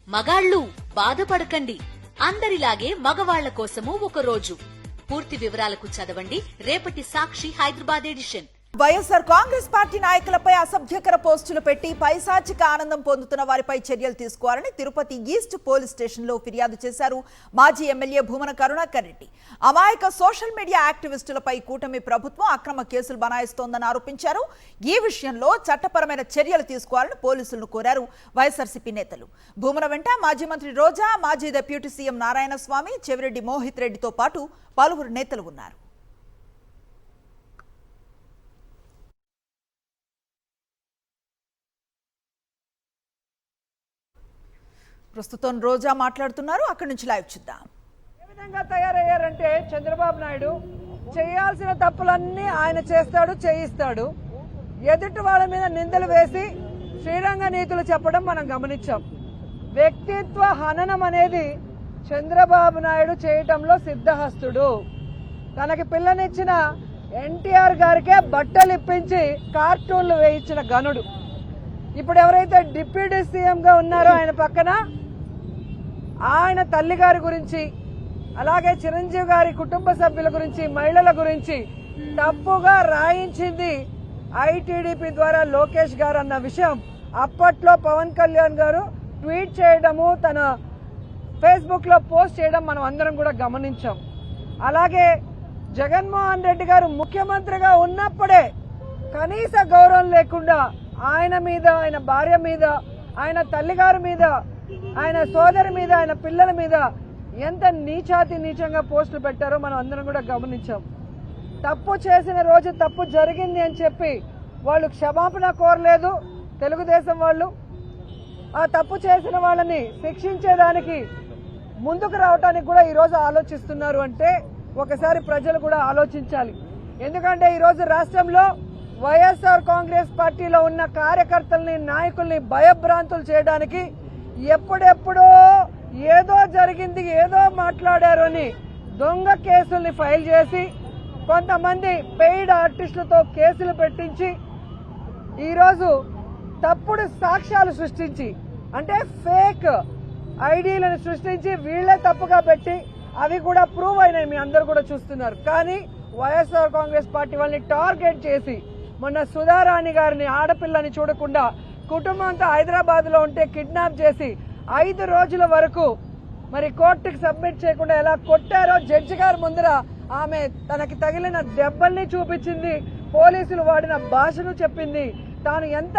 మగాళ్ళు బాధపడకండి, అందరిలాగే మగవాళ్ల కోసము ఒక రోజు. పూర్తి వివరాలకు చదవండి రేపటి సాక్షి హైదరాబాద్ ఎడిషన్. వైఎస్ఆర్ కాంగ్రెస్ పార్టీ నాయకులపై అసభ్యకర పోస్టులు పెట్టి పైశాచిక ఆనందం పొందుతున్న వారిపై చర్యలు తీసుకోవాలని తిరుపతి ఈస్ట్ పోలీస్ స్టేషన్లో ఫిర్యాదు చేశారు మాజీ ఎమ్మెల్యే భూమన కరుణాకర్ రెడ్డి. అమాయక సోషల్ మీడియా యాక్టివిస్టులపై కూటమి ప్రభుత్వం అక్రమ కేసులు బనాయిస్తోందని ఆరోపించారు. ఈ విషయంలో చట్టపరమైన చర్యలు తీసుకోవాలని పోలీసులను కోరారు వైఎస్ఆర్సీపీ నేతలు. భూమన వెంట మాజీ మంత్రి రోజా, మాజీ డిప్యూటీ సీఎం నారాయణస్వామి, చెవిరెడ్డి మోహిత్ రెడ్డితో పాటు పలువురు నేతలు ఉన్నారు. ప్రస్తుతం రోజా మాట్లాడుతున్నారు, అక్కడి నుంచి లైవ్ చూద్దాం. ఏ విధంగా తయారయ్యారంటే చంద్రబాబు నాయుడు చేయాల్సిన తప్పులన్నీ ఆయన చేస్తాడు, చేయిస్తాడు. ఎదుటి వాళ్ళ మీద నిందలు వేసి శ్రీరంగ నీతులు చెప్పడం మనం గమనించాం. వ్యక్తిత్వ హననం అనేది చంద్రబాబు నాయుడు చేయటంలో సిద్ధహస్తుడు. తనకి పిల్లనిచ్చిన ఎన్టీఆర్ గారికే బట్టలు ఇప్పించి కార్టూన్లు వేయించిన గనుడు. ఇప్పుడు ఎవరైతే డిప్యూటీ సీఎం గా ఉన్నారో ఆయన పక్కన ఆయన తల్లి గారి గురించి, అలాగే చిరంజీవి గారి కుటుంబ సభ్యుల గురించి, మహిళల గురించి తప్పుగా రాయించింది ఐటీడీపీ ద్వారా లోకేష్ గారు అన్న విషయం అప్పట్లో పవన్ కళ్యాణ్ గారు ట్వీట్ చేయడము, తన ఫేస్బుక్ లో పోస్ట్ చేయడం మనం అందరం కూడా గమనించాం. అలాగే జగన్మోహన్ రెడ్డి గారు ముఖ్యమంత్రిగా ఉన్నప్పుడే కనీస గౌరవం లేకుండా ఆయన మీద, ఆయన భార్య మీద, ఆయన తల్లిగారి మీద, ఆయన సోదరి మీద, ఆయన పిల్లల మీద ఎంత నీచంగా పోస్టులు పెట్టారో మనం అందరం కూడా గమనించాం. తప్పు చేసిన రోజు తప్పు జరిగింది అని చెప్పి వాళ్ళు క్షమాపణ కోరలేదు తెలుగుదేశం వాళ్ళు. ఆ తప్పు చేసిన వాళ్ళని శిక్షించేదానికి ముందుకు రావడానికి కూడా ఈరోజు ఆలోచిస్తున్నారు అంటే ఒకసారి ప్రజలు కూడా ఆలోచించాలి. ఎందుకంటే ఈరోజు రాష్ట్రంలో వైఎస్ఆర్ కాంగ్రెస్ పార్టీలో ఉన్న కార్యకర్తల్ని, నాయకుల్ని భయభ్రాంతులు చేయడానికి ఎప్పుడెప్పుడో ఏదో జరిగింది, ఏదో మాట్లాడారు అని దొంగ కేసుల్ని ఫైల్ చేసి కొంతమంది పెయిడ్ ఆర్టిస్టులతో కేసులు పెట్టించి ఈరోజు తప్పుడు సాక్ష్యాలు సృష్టించి, అంటే ఫేక్ ఐడీలను సృష్టించి వీళ్లే తప్పుగా పెట్టి అవి కూడా ప్రూవ్ అయినాయి, మీ అందరు కూడా చూస్తున్నారు. కానీ వైఎస్ఆర్ కాంగ్రెస్ పార్టీ వాళ్ళని టార్గెట్ చేసి మొన్న సుధారాణి గారిని, ఆడపిల్లని చూడకుండా కుటుంబంతో హైదరాబాద్ లో ఉంటే కిడ్నాప్ చేసి 5 రోజుల వరకు మరి కోర్టుకు సబ్మిట్ చేయకుండా ఎలా కొట్టారో జడ్జి గారి ముందర ఆమె తనకి తగిలిన దెబ్బల్ని చూపించింది, పోలీసులు వాడిన భాషను చెప్పింది, తాను ఎంత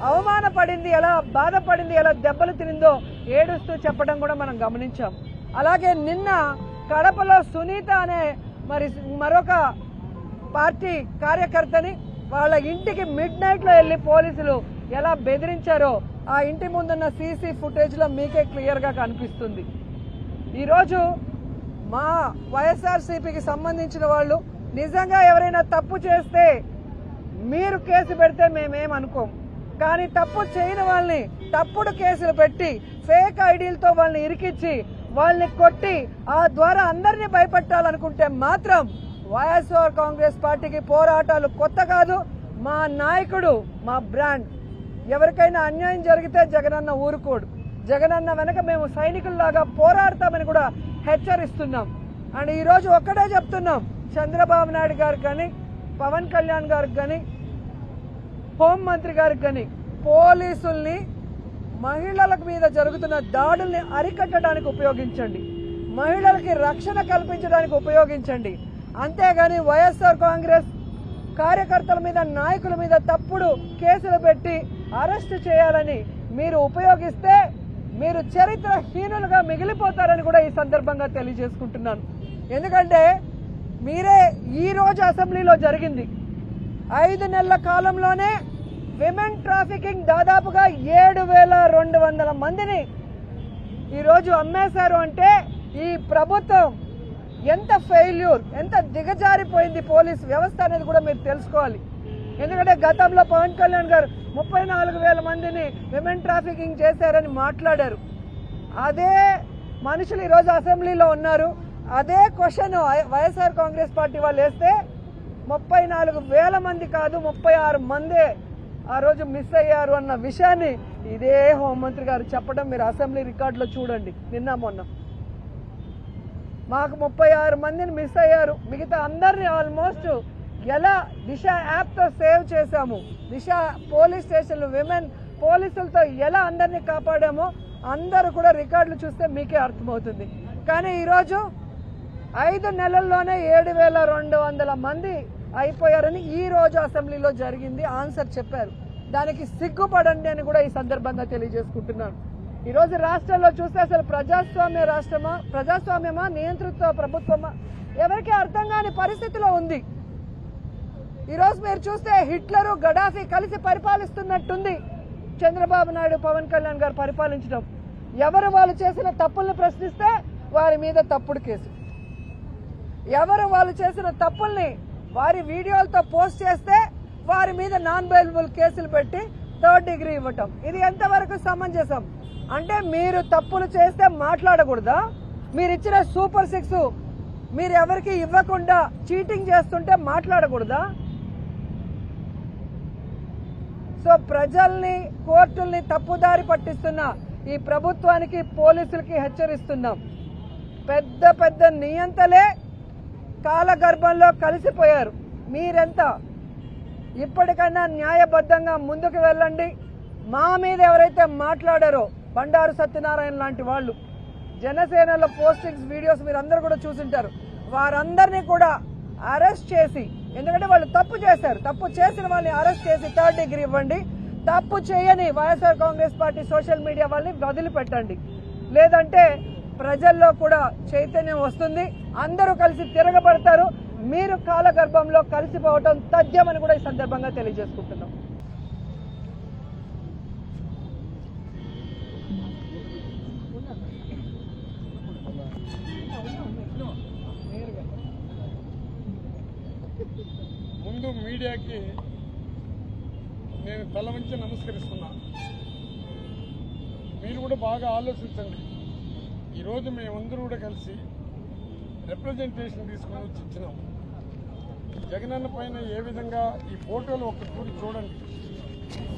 అవమానపడింది, ఎలా బాధపడింది, ఎలా దెబ్బలు తినిందో ఏడుస్తూ చెప్పడం కూడా మనం గమనించాం. అలాగే నిన్న కడపలో సునీత అనే మరొక పార్టీ కార్యకర్తని వాళ్ళ ఇంటికి మిడ్ నైట్ లో వెళ్లి పోలీసులు ఎలా బెదిరించారో ఆ ఇంటి ముందున్న సీసీ ఫుటేజ్ లో మీకే క్లియర్ గా కనిపిస్తుంది. ఈరోజు మా వైఎస్ఆర్సీపీకి సంబంధించిన వాళ్ళు నిజంగా ఎవరైనా తప్పు చేస్తే మీరు కేసు పెడితే మేమేమనుకోం. కానీ తప్పు చేయని వాళ్ళని తప్పుడు కేసులు పెట్టి ఫేక్ ఐడీలతో వాళ్ళని ఇరికించి వాళ్ళని కొట్టి ఆ ద్వారా అందరినీ భయపెట్టాలనుకుంటే మాత్రం వైఎస్ఆర్ కాంగ్రెస్ పార్టీకి పోరాటాలు కొత్త కాదు. మా నాయకుడు, మా బ్రాండ్. ఎవరికైనా అన్యాయం జరిగితే జగనన్న ఊరుకోడు. జగనన్న వెనక మేము సైనికుల్లాగా పోరాడతామని కూడా హెచ్చరిస్తున్నాం. అండ్ ఈరోజు ఒక్కటే చెప్తున్నాం, చంద్రబాబు నాయుడు గారికి కానీ, పవన్ కళ్యాణ్ గారికి కానీ, హోంమంత్రి గారికి కానీ పోలీసుల్ని మహిళల మీద జరుగుతున్న దాడుల్ని అరికట్టడానికి ఉపయోగించండి, మహిళలకి రక్షణ కల్పించడానికి ఉపయోగించండి. అంతేగాని వైఎస్ఆర్ కాంగ్రెస్ కార్యకర్తల మీద, నాయకుల మీద తప్పుడు కేసులు పెట్టి అరెస్టు చేయాలని మీరు ఉపయోగిస్తే మీరు చరిత్రహీనులుగా మిగిలిపోతారని కూడా ఈ సందర్భంగా తెలియజేసుకుంటున్నాను. ఎందుకంటే మీరే ఈ రోజు అసెంబ్లీలో జరిగింది 5 నెలల కాలంలోనే విమెన్ ట్రాఫికింగ్ దాదాపుగా 7,200 మందిని ఈరోజు అమ్మేశారు. అంటే ఈ ప్రభుత్వం ఎంత ఫెయిల్యూర్, ఎంత దిగజారిపోయింది పోలీస్ వ్యవస్థ అనేది కూడా మీరు తెలుసుకోవాలి. ఎందుకంటే గతంలో పవన్ కళ్యాణ్ గారు 34,000 మందిని విమెన్ ట్రాఫికింగ్ చేశారని మాట్లాడారు. అదే మనుషులు ఈరోజు అసెంబ్లీలో ఉన్నారు. అదే క్వశ్చన్ వైఎస్ఆర్ కాంగ్రెస్ పార్టీ వాళ్ళు వేస్తే 34,000 మంది కాదు 36 మందే ఆ రోజు మిస్ అయ్యారు అన్న విషయాన్ని ఇదే హోంమంత్రి గారు చెప్పడం మీరు అసెంబ్లీ రికార్డులో చూడండి. నిన్న మొన్న మాకు 36 మందిని మిస్ అయ్యారు, మిగతా అందరినీ ఆల్మోస్ట్ ఎలా దిశ యాప్తో సేవ్ చేశాము, దిశ పోలీస్ స్టేషన్లు విమెన్ పోలీసులతో ఎలా అందరినీ కాపాడామో అందరూ కూడా రికార్డులు చూస్తే మీకే అర్థమవుతుంది. కానీ ఈరోజు 5 నెలల్లోనే 7,200 మంది అయిపోయారని ఈ రోజు అసెంబ్లీలో జరిగింది ఆన్సర్ చెప్పారు. దానికి సిగ్గుపడండి అని కూడా ఈ సందర్భంగా తెలియజేసుకుంటున్నాను. ఈరోజు రాష్ట్రంలో చూస్తే అసలు ప్రజాస్వామ్య రాష్ట్రమా, ప్రజాస్వామ్యమా, నియంతృత్వ ప్రభుత్వమా ఎవరికి అర్థం కాని పరిస్థితిలో ఉంది. ఈరోజు మీరు చూస్తే హిట్లరు గడాఫీ కలిసి పరిపాలిస్తున్నట్టుంది చంద్రబాబు నాయుడు పవన్ కళ్యాణ్ గారు పరిపాలించడం. ఎవరు వాళ్ళు చేసిన తప్పుల్ని ప్రశ్నిస్తే వారి మీద తప్పుడు కేసు, ఎవరు వాళ్ళు చేసిన తప్పుల్ని వారి వీడియోలతో పోస్ట్ చేస్తే వారి మీద నాన్ బెయిలబుల్ కేసులు పెట్టి 3rd డిగ్రీ ఇవ్వటం. ఇది ఎంతవరకు సమంజసం? అంటే మీరు తప్పులు చేస్తే మాట్లాడకూడదా? మీరు ఇచ్చిన సూపర్ 6 మీరు ఎవరికి ఇవ్వకుండా చీటింగ్ చేస్తుంటే మాట్లాడకూడదా? సో ప్రజల్ని, కోర్టుల్ని తప్పుదారి పట్టిస్తున్న ఈ ప్రభుత్వానికి, పోలీసులకి హెచ్చరిస్తున్నాం. పెద్ద పెద్ద నియంతలే కాలగర్భంలో కలిసిపోయారు. మీరెంత? ఇప్పటికైనా న్యాయబద్ధంగా ముందుకు వెళ్ళండి. మా మీద ఎవరైతే మాట్లాడారో బండారు సత్యనారాయణ లాంటి వాళ్ళు, జనసేనలో పోస్టింగ్స్ వీడియోస్ మీరు అందరూ కూడా చూసింటారు, వారందరినీ కూడా అరెస్ట్ చేసి, ఎందుకంటే వాళ్ళు తప్పు చేశారు, తప్పు చేసిన వాళ్ళని అరెస్ట్ చేసి 3rd డిగ్రీ ఇవ్వండి. తప్పు చేయని YSR Congress party social media వాళ్ళని వదిలిపెట్టండి. లేదంటే ప్రజల్లో కూడా చైతన్యం వస్తుంది, అందరూ కలిసి తిరగబడతారు. మీరు కాలగర్భంలో కలిసిపోవటం తథ్యమని కూడా ఈ సందర్భంగా తెలియజేసుకుంటున్నాం. ముందు మీడియాకి నేను తల వంచి నమస్కరిస్తున్నా. మీరు కూడా బాగా ఆలోచించండి. ఈరోజు మేమందరూ కూడా కలిసి రిప్రజెంటేషన్ తీసుకొని వచ్చి ఇచ్చినాం. జగనన్న పైన ఏ విధంగా ఈ ఫోటోలు ఒక చూడండి,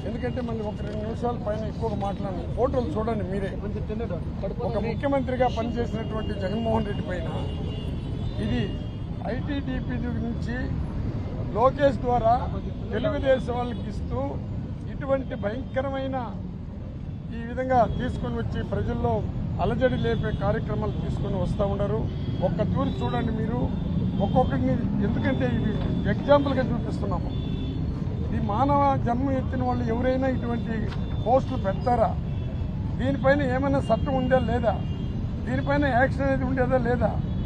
ఎందుకంటే మళ్ళీ ఒక 2 నిమిషాల పైన ఎక్కువగా మాట్లాడండి. ఫోటోలు చూడండి మీరే. ఒక ముఖ్యమంత్రిగా పనిచేసినటువంటి జగన్మోహన్ రెడ్డి పైన ఇది ఐటీడీపీ నుంచి లోకేష్ ద్వారా తెలుగుదేశం వాళ్ళకి ఇస్తూ ఇటువంటి భయంకరమైన ఈ విధంగా తీసుకొని వచ్చి ప్రజల్లో అలజడి లేపే కార్యక్రమాలు తీసుకొని వస్తూ ఉన్నారు. ఒక్క తూరి చూడండి మీరు ఒక్కొక్కరిని, ఎందుకంటే ఇవి ఎగ్జాంపుల్గా చూపిస్తున్నాము. ఈ మానవ జన్మ ఎత్తిన వాళ్ళు ఎవరైనా ఇటువంటి పోస్టులు పెడతారా? దీనిపైన ఏమైనా చట్టం ఉందా లేదా? దీనిపైన యాక్షన్ అనేది ఉండేదా లేదా?